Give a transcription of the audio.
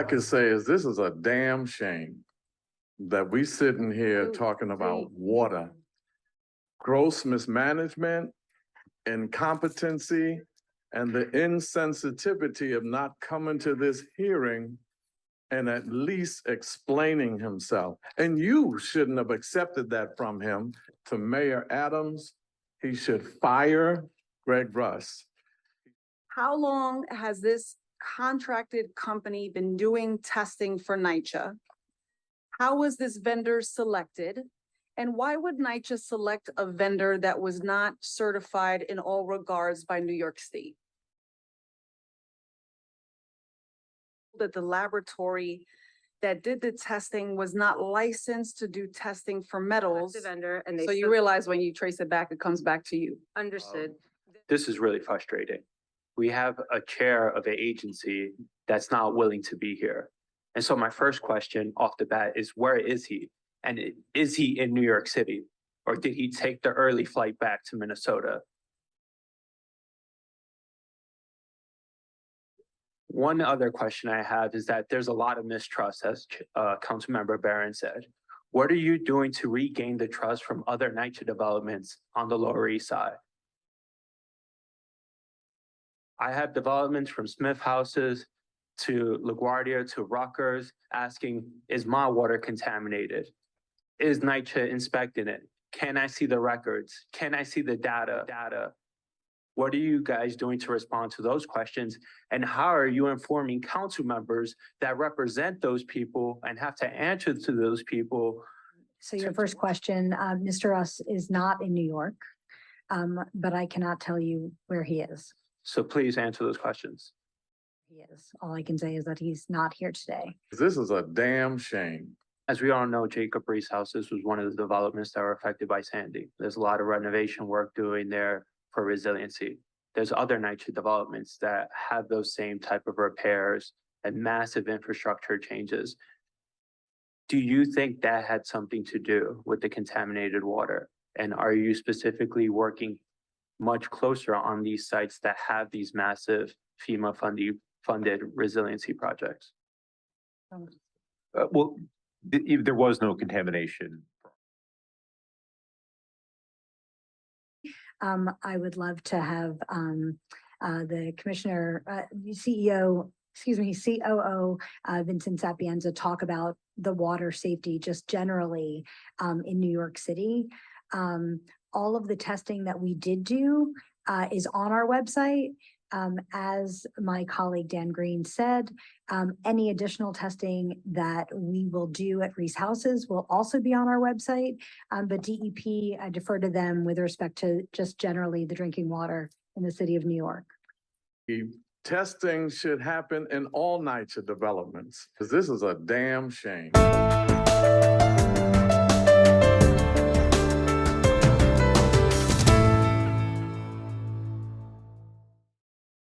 can say is this is a damn shame that we sitting here talking about water, gross mismanagement, incompetency, and the insensitivity of not coming to this hearing and at least explaining himself. And you shouldn't have accepted that from him. To Mayor Adams, he should fire Greg Russ. How long has this contracted company been doing testing for NYCHA? How was this vendor selected? And why would NYCHA select a vendor that was not certified in all regards by New York State? That the laboratory that did the testing was not licensed to do testing for metals. The vendor and they. So you realize when you trace it back, it comes back to you. Understood. This is really frustrating. We have a chair of an agency that's not willing to be here. And so my first question off the bat is, where is he? And is he in New York City? Or did he take the early flight back to Minnesota? One other question I have is that there's a lot of mistrust, as Councilmember Barron said. What are you doing to regain the trust from other NYCHA developments on the Lower East Side? I have developments from Smith Houses to LaGuardia to Rutgers asking, is my water contaminated? Is NYCHA inspecting it? Can I see the records? Can I see the data? What are you guys doing to respond to those questions? And how are you informing council members that represent those people and have to answer to those people? So your first question, Mr. Russ is not in New York, but I cannot tell you where he is. So please answer those questions. He is. All I can say is that he's not here today. This is a damn shame. As we all know, Jacob Reese Houses was one of the developments that were affected by Sandy. There's a lot of renovation work doing there for resiliency. There's other NYCHA developments that have those same type of repairs and massive infrastructure changes. Do you think that had something to do with the contaminated water? And are you specifically working much closer on these sites that have these massive FEMA funded resiliency projects? Well, there was no contamination. I would love to have the commissioner, COO, Vincent Sapienza talk about the water safety just generally in New York City. All of the testing that we did do is on our website. As my colleague Dan Green said, any additional testing that we will do at Reese Houses will also be on our website. But DEP, I defer to them with respect to just generally the drinking water in the city of New York. Testing should happen in all NYCHA developments, because this is a damn shame.